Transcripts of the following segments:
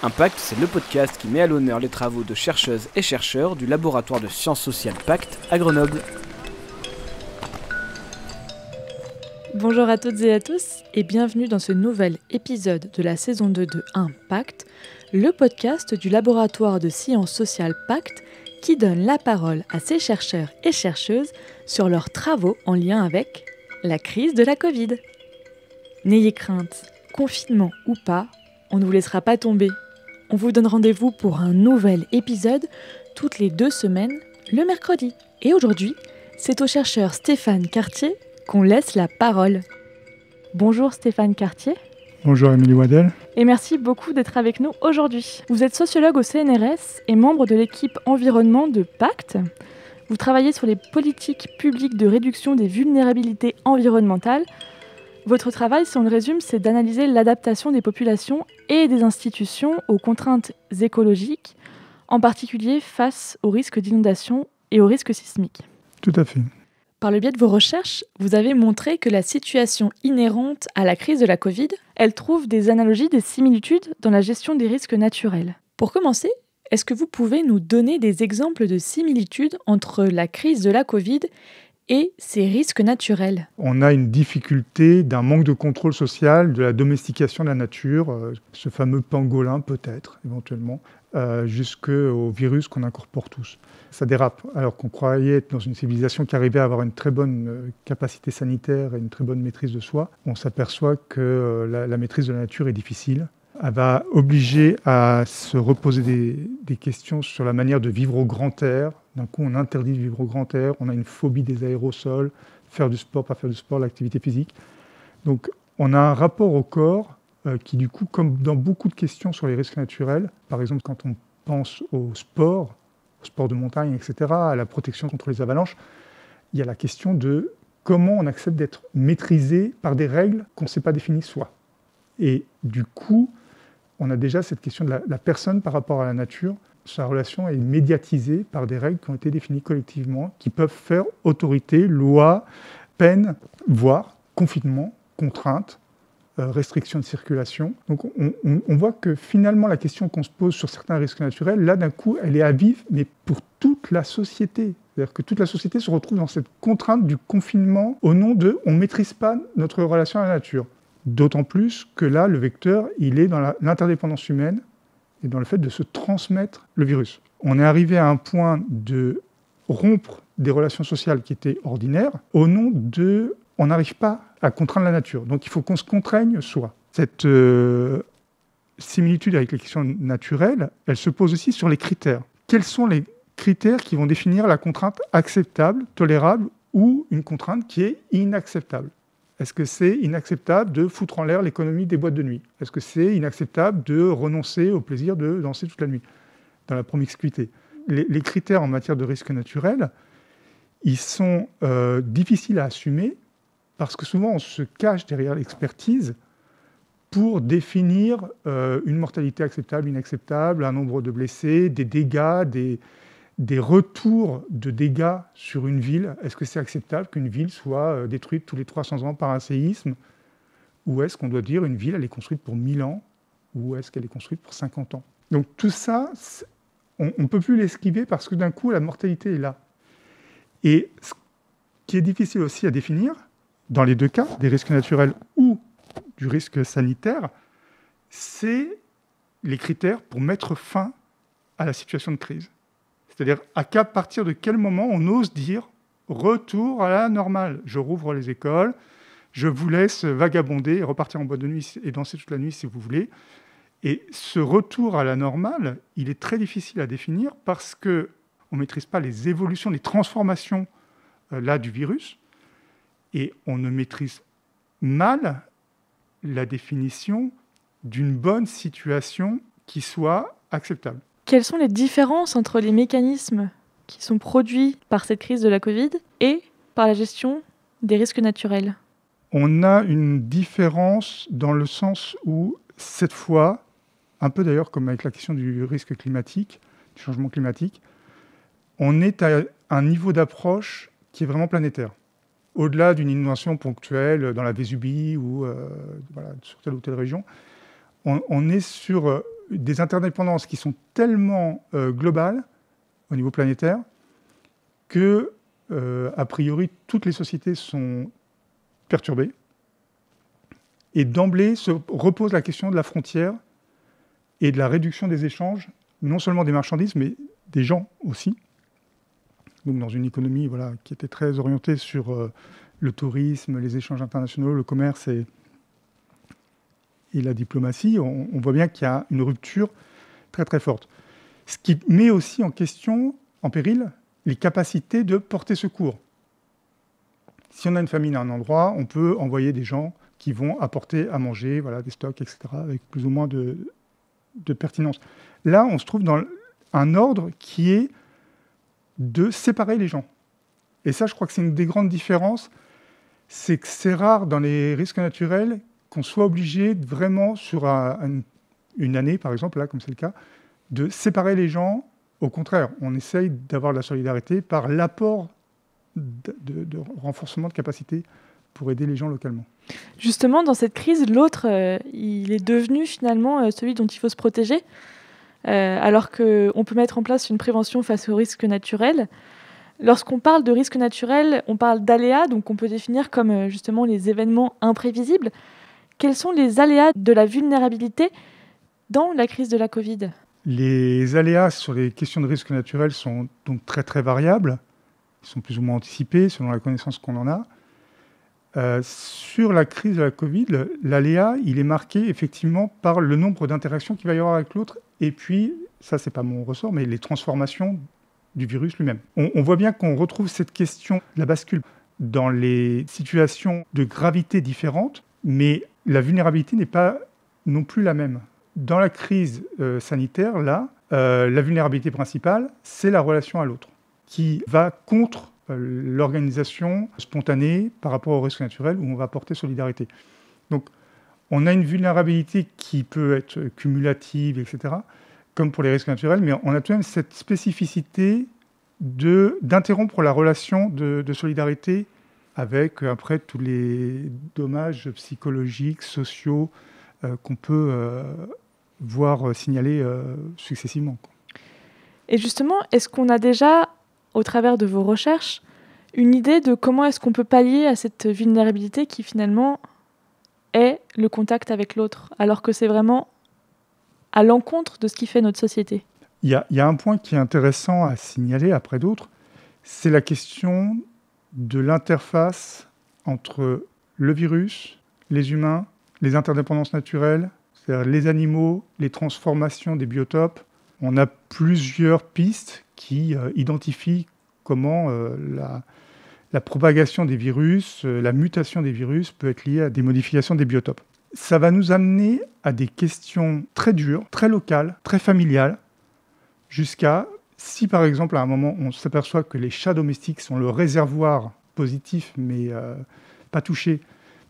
Impact, c'est le podcast qui met à l'honneur les travaux de chercheuses et chercheurs du laboratoire de sciences sociales Pacte à Grenoble. Bonjour à toutes et à tous et bienvenue dans ce nouvel épisode de la saison 2 de Impact, le podcast du laboratoire de sciences sociales Pacte qui donne la parole à ces chercheurs et chercheuses sur leurs travaux en lien avec la crise de la Covid. N'ayez crainte, confinement ou pas, on ne vous laissera pas tomber. On vous donne rendez-vous pour un nouvel épisode toutes les 2 semaines, le mercredi. Et aujourd'hui, c'est au chercheur Stéphane Cartier qu'on laisse la parole. Bonjour Stéphane Cartier. Bonjour Émilie Waddell. Et merci beaucoup d'être avec nous aujourd'hui. Vous êtes sociologue au CNRS et membre de l'équipe environnement de Pacte. Vous travaillez sur les politiques publiques de réduction des vulnérabilités environnementales. Votre travail, si on le résume, c'est d'analyser l'adaptation des populations et des institutions aux contraintes écologiques, en particulier face aux risques d'inondation et aux risques sismiques. Tout à fait. Par le biais de vos recherches, vous avez montré que la situation inhérente à la crise de la Covid, elle trouve des analogies, des similitudes dans la gestion des risques naturels. Pour commencer, est-ce que vous pouvez nous donner des exemples de similitudes entre la crise de la Covid et ces risques naturels? On a une difficulté d'un manque de contrôle social, de la domestication de la nature, ce fameux pangolin peut-être, éventuellement, jusqu'au virus qu'on incorpore tous. Ça dérape, alors qu'on croyait être dans une civilisation qui arrivait à avoir une très bonne capacité sanitaire et une très bonne maîtrise de soi. On s'aperçoit que la maîtrise de la nature est difficile. Elle va obliger à se reposer des questions sur la manière de vivre au grand air. D'un coup, on interdit de vivre au grand air, on a une phobie des aérosols, faire du sport, pas faire du sport, l'activité physique. Donc, on a un rapport au corps qui, du coup, comme dans beaucoup de questions sur les risques naturels, par exemple, quand on pense au sport de montagne, etc., à la protection contre les avalanches, il y a la question de comment on accepte d'être maîtrisé par des règles qu'on ne sait pas définir soi. Et du coup, on a déjà cette question de la personne par rapport à la nature. Sa relation est médiatisée par des règles qui ont été définies collectivement, qui peuvent faire autorité, loi, peine, voire confinement, contrainte, restriction de circulation. Donc on voit que finalement la question qu'on se pose sur certains risques naturels, là d'un coup, elle est à vif, mais pour toute la société. C'est-à-dire que toute la société se retrouve dans cette contrainte du confinement au nom de « on ne maîtrise pas notre relation à la nature ». D'autant plus que là, le vecteur, il est dans l'interdépendance humaine et dans le fait de se transmettre le virus. On est arrivé à un point de rompre des relations sociales qui étaient ordinaires au nom de « on n'arrive pas à contraindre la nature ». Donc il faut qu'on se contraigne soi. Cette similitude avec les questions naturelles, elle se pose aussi sur les critères. Quels sont les critères qui vont définir la contrainte acceptable, tolérable ou une contrainte qui est inacceptable ? Est-ce que c'est inacceptable de foutre en l'air l'économie des boîtes de nuit ? Est-ce que c'est inacceptable de renoncer au plaisir de danser toute la nuit, dans la promiscuité ? Les critères en matière de risque naturel, ils sont difficiles à assumer parce que souvent on se cache derrière l'expertise pour définir une mortalité acceptable, inacceptable, un nombre de blessés, des dégâts, des retours de dégâts sur une ville. Est-ce que c'est acceptable qu'une ville soit détruite tous les 300 ans par un séisme ? Ou est-ce qu'on doit dire une ville, elle est construite pour 1000 ans ? Ou est-ce qu'elle est construite pour 50 ans ? Donc tout ça, on ne peut plus l'esquiver parce que d'un coup, la mortalité est là. Et ce qui est difficile aussi à définir, dans les deux cas, des risques naturels ou du risque sanitaire, c'est les critères pour mettre fin à la situation de crise. C'est-à-dire, à partir de quel moment on ose dire « retour à la normale ». Je rouvre les écoles, je vous laisse vagabonder et repartir en boîte de nuit et danser toute la nuit si vous voulez. Et ce retour à la normale, il est très difficile à définir parce qu'on ne maîtrise pas les évolutions, les transformations du virus. Et on ne maîtrise mal la définition d'une bonne situation qui soit acceptable. Quelles sont les différences entre les mécanismes qui sont produits par cette crise de la Covid et par la gestion des risques naturels ? On a une différence dans le sens où, cette fois, un peu d'ailleurs comme avec la question du risque climatique, du changement climatique, on est à un niveau d'approche qui est vraiment planétaire. Au-delà d'une inondation ponctuelle dans la Vésubie ou sur telle ou telle région, on est sur des interdépendances qui sont tellement globales au niveau planétaire que, a priori, toutes les sociétés sont perturbées. Et d'emblée se repose la question de la frontière et de la réduction des échanges, non seulement des marchandises, mais des gens aussi. Donc dans une économie qui était très orientée sur le tourisme, les échanges internationaux, le commerce et la diplomatie, on voit bien qu'il y a une rupture très très forte. Ce qui met aussi en question, en péril, les capacités de porter secours. Si on a une famine à un endroit, on peut envoyer des gens qui vont apporter à manger, des stocks, etc., avec plus ou moins de pertinence. Là, on se trouve dans un ordre qui est de séparer les gens. Et ça, je crois que c'est une des grandes différences, c'est que c'est rare dans les risques naturels qu'on soit obligé vraiment, sur une année, par exemple, là, comme c'est le cas, de séparer les gens. Au contraire, on essaye d'avoir de la solidarité par l'apport de renforcement de capacité pour aider les gens localement. Justement, dans cette crise, l'autre, il est devenu finalement celui dont il faut se protéger, alors qu'on peut mettre en place une prévention face aux risques naturels. Lorsqu'on parle de risques naturels, on parle d'aléas, donc on peut définir comme justement les événements imprévisibles. Quels sont les aléas de la vulnérabilité dans la crise de la Covid ? Les aléas sur les questions de risques naturels sont donc très très variables. Ils sont plus ou moins anticipés selon la connaissance qu'on en a. Sur la crise de la Covid, l'aléa, il est marqué effectivement par le nombre d'interactions qu'il va y avoir avec l'autre, et puis, ça c'est pas mon ressort, mais les transformations du virus lui-même. On voit bien qu'on retrouve cette question de la bascule dans les situations de gravité différentes, mais la vulnérabilité n'est pas non plus la même. Dans la crise sanitaire, là, la vulnérabilité principale, c'est la relation à l'autre, qui va contre l'organisation spontanée par rapport au risque naturel où on va apporter solidarité. Donc, on a une vulnérabilité qui peut être cumulative, etc., comme pour les risques naturels, mais on a tout de même cette spécificité d'interrompre la relation de solidarité avec, après, tous les dommages psychologiques, sociaux qu'on peut voir signaler successivement. Et justement, est-ce qu'on a déjà, au travers de vos recherches, une idée de comment est-ce qu'on peut pallier à cette vulnérabilité qui finalement est le contact avec l'autre, alors que c'est vraiment à l'encontre de ce qui fait notre société ? Il y a un point qui est intéressant à signaler après d'autres, c'est la question de l'interface entre le virus, les humains, les interdépendances naturelles, c'est-à-dire les animaux, les transformations des biotopes. On a plusieurs pistes qui identifient comment la propagation des virus, la mutation des virus peut être liée à des modifications des biotopes. Ça va nous amener à des questions très dures, très locales, très familiales, jusqu'à, si par exemple à un moment on s'aperçoit que les chats domestiques sont le réservoir positif, mais pas touché,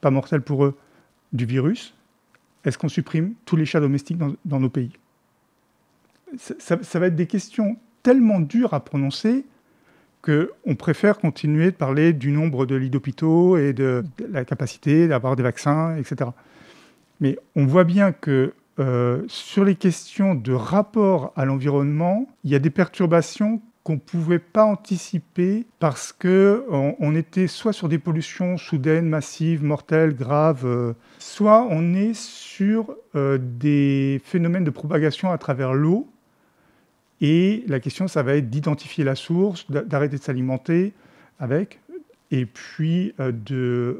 pas mortel pour eux, du virus, est-ce qu'on supprime tous les chats domestiques dans nos pays ? Ça va être des questions tellement dures à prononcer qu'on préfère continuer de parler du nombre de lits d'hôpitaux et de la capacité d'avoir des vaccins, etc. Mais on voit bien que sur les questions de rapport à l'environnement, il y a des perturbations qu'on ne pouvait pas anticiper parce qu'on était soit sur des pollutions soudaines, massives, mortelles, graves, soit on est sur des phénomènes de propagation à travers l'eau. Et la question, ça va être d'identifier la source, d'arrêter de s'alimenter avec, et puis de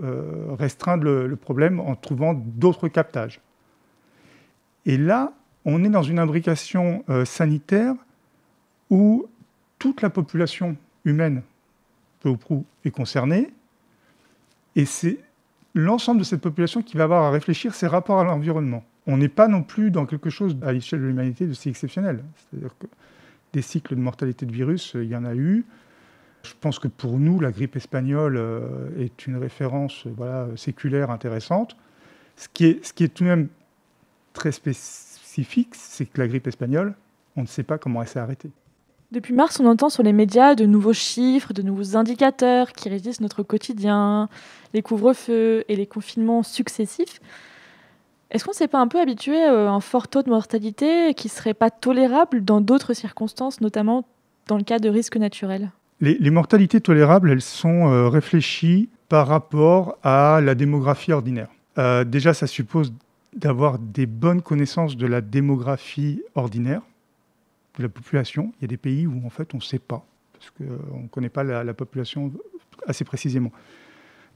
restreindre le problème en trouvant d'autres captages. Et là, on est dans une imbrication sanitaire où toute la population humaine, peu ou prou, est concernée, et c'est l'ensemble de cette population qui va avoir à réfléchir ses rapports à l'environnement. On n'est pas non plus dans quelque chose à l'échelle de l'humanité de si exceptionnel. C'est-à-dire que des cycles de mortalité de virus, il y en a eu. Je pense que pour nous, la grippe espagnole est une référence séculaire intéressante. Ce qui est tout de même très spécifique, c'est que la grippe espagnole, on ne sait pas comment elle s'est arrêtée. Depuis mars, on entend sur les médias de nouveaux chiffres, de nouveaux indicateurs qui régissent notre quotidien, les couvre-feux et les confinements successifs. Est-ce qu'on ne s'est pas un peu habitué à un fort taux de mortalité qui ne serait pas tolérable dans d'autres circonstances, notamment dans le cas de risques naturels? Les mortalités tolérables, elles sont réfléchies par rapport à la démographie ordinaire. Déjà, ça suppose d'avoir des bonnes connaissances de la démographie ordinaire, de la population. Il y a des pays où, en fait, on ne sait pas, parce qu'on ne connaît pas la population assez précisément.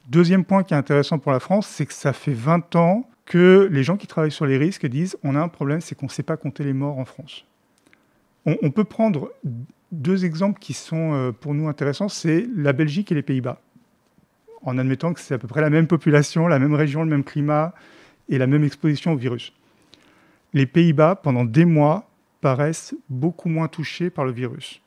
Deuxième point qui est intéressant pour la France, c'est que ça fait 20 ans que les gens qui travaillent sur les risques disent « on a un problème, c'est qu'on ne sait pas compter les morts en France ». On peut prendre 2 exemples qui sont pour nous intéressants, c'est la Belgique et les Pays-Bas. En admettant que c'est à peu près la même population, la même région, le même climat et la même exposition au virus. Les Pays-Bas, pendant des mois, paraissent beaucoup moins touchés par le virus.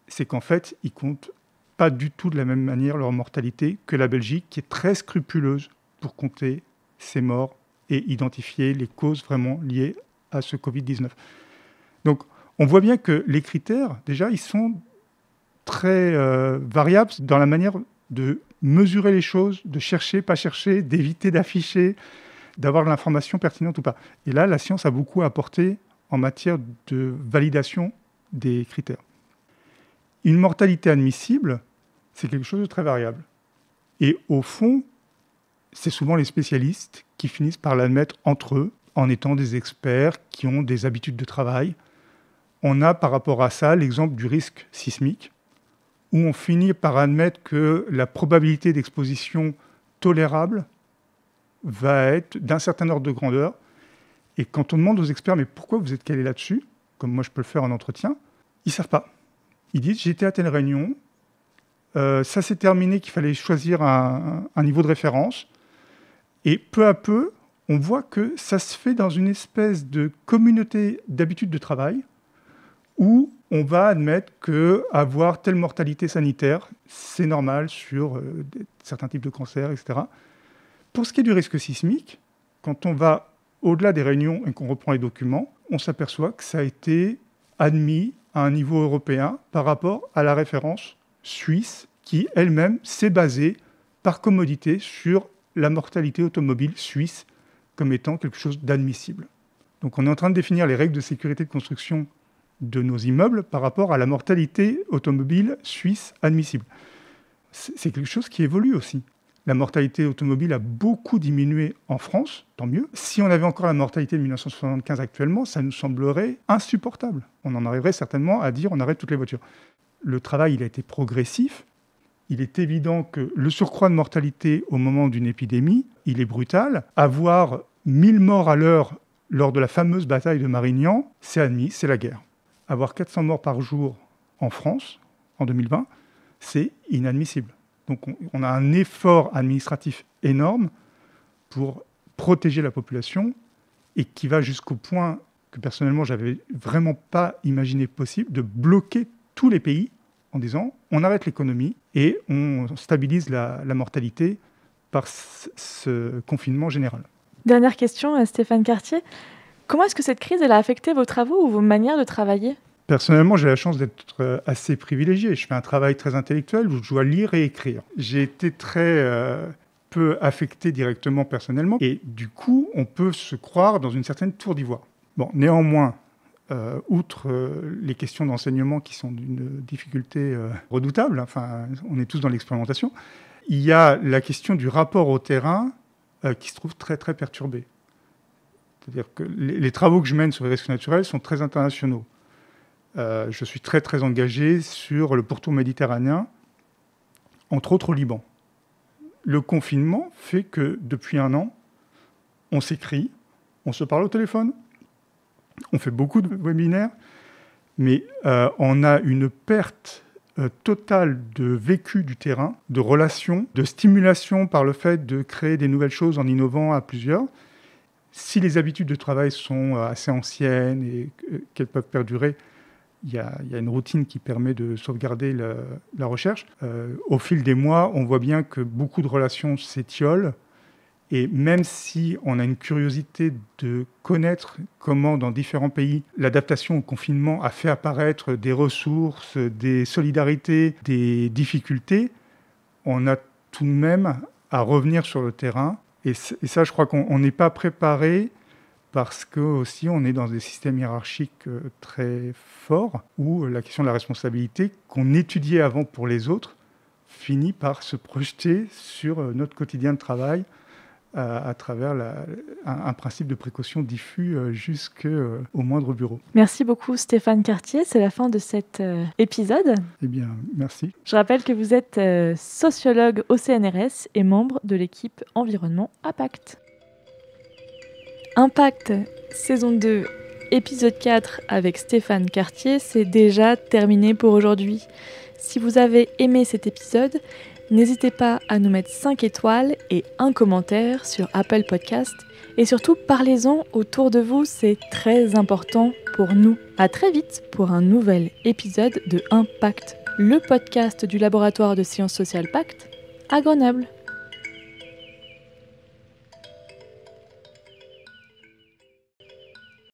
C'est qu'en fait, ils comptent pas du tout de la même manière leur mortalité que la Belgique, qui est très scrupuleuse pour compter ses morts et identifier les causes vraiment liées à ce Covid-19. Donc, on voit bien que les critères, déjà, ils sont très variables dans la manière de mesurer les choses, de chercher, pas chercher, d'éviter d'afficher, d'avoir de l'information pertinente ou pas. Et là, la science a beaucoup apporté en matière de validation des critères. Une mortalité admissible, c'est quelque chose de très variable. Et au fond, c'est souvent les spécialistes qui finissent par l'admettre entre eux, en étant des experts qui ont des habitudes de travail. On a par rapport à ça l'exemple du risque sismique, où on finit par admettre que la probabilité d'exposition tolérable va être d'un certain ordre de grandeur. Et quand on demande aux experts « mais pourquoi vous êtes calé là-dessus ?» comme moi je peux le faire en entretien, ils ne savent pas. Ils disent « j'étais à telle réunion, ça s'est terminé qu'il fallait choisir un niveau de référence. » Et peu à peu, on voit que ça se fait dans une espèce de communauté d'habitudes de travail où on va admettre qu'avoir telle mortalité sanitaire, c'est normal sur certains types de cancers, etc. Pour ce qui est du risque sismique, quand on va au-delà des réunions et qu'on reprend les documents, on s'aperçoit que ça a été admis à un niveau européen par rapport à la référence suisse qui, elle-même, s'est basée par commodité sur la mortalité automobile suisse comme étant quelque chose d'admissible. Donc on est en train de définir les règles de sécurité de construction de nos immeubles par rapport à la mortalité automobile suisse admissible. C'est quelque chose qui évolue aussi. La mortalité automobile a beaucoup diminué en France, tant mieux. Si on avait encore la mortalité de 1975 actuellement, ça nous semblerait insupportable. On en arriverait certainement à dire on arrête toutes les voitures. Le travail, il a été progressif. Il est évident que le surcroît de mortalité au moment d'une épidémie, il est brutal. Avoir 1000 morts à l'heure lors de la fameuse bataille de Marignan, c'est admis, c'est la guerre. Avoir 400 morts par jour en France, en 2020, c'est inadmissible. Donc on a un effort administratif énorme pour protéger la population et qui va jusqu'au point que personnellement, je n'avais vraiment pas imaginé possible de bloquer tous les pays en disant on arrête l'économie et on stabilise la mortalité par ce confinement général. Dernière question, Stéphane Cartier. Comment est-ce que cette crise elle a affecté vos travaux ou vos manières de travailler ? Personnellement, j'ai la chance d'être assez privilégié. Je fais un travail très intellectuel où je dois lire et écrire. J'ai été très peu affecté directement personnellement et du coup, on peut se croire dans une certaine tour d'ivoire. Bon, néanmoins, outre les questions d'enseignement qui sont d'une difficulté redoutable, enfin, on est tous dans l'expérimentation, il y a la question du rapport au terrain qui se trouve très, très perturbé. C'est-à-dire que les travaux que je mène sur les risques naturels sont très internationaux. Je suis très, très engagé sur le pourtour méditerranéen, entre autres au Liban. Le confinement fait que, depuis 1 an, on s'écrit, on se parle au téléphone, on fait beaucoup de webinaires, mais on a une perte totale de vécu du terrain, de relations, de stimulation par le fait de créer des nouvelles choses en innovant à plusieurs. Si les habitudes de travail sont assez anciennes et qu'elles peuvent perdurer, il y a une routine qui permet de sauvegarder la recherche. Au fil des mois, on voit bien que beaucoup de relations s'étiolent. Et même si on a une curiosité de connaître comment, dans différents pays, l'adaptation au confinement a fait apparaître des ressources, des solidarités, des difficultés, on a tout de même à revenir sur le terrain Et ça, je crois qu'on n'est pas préparé parce que aussi on est dans des systèmes hiérarchiques très forts où la question de la responsabilité qu'on étudiait avant pour les autres finit par se projeter sur notre quotidien de travail à travers un principe de précaution diffus jusqu'au moindre bureau. Merci beaucoup Stéphane Cartier, c'est la fin de cet épisode. Eh bien, merci. Je rappelle que vous êtes sociologue au CNRS et membre de l'équipe environnement à Pacte. Impact, saison 2, épisode 4 avec Stéphane Cartier, c'est déjà terminé pour aujourd'hui. Si vous avez aimé cet épisode, n'hésitez pas à nous mettre 5 étoiles et un commentaire sur Apple Podcast. Et surtout, parlez-en autour de vous, c'est très important pour nous. À très vite pour un nouvel épisode de Impact, le podcast du laboratoire de sciences sociales Pacte à Grenoble.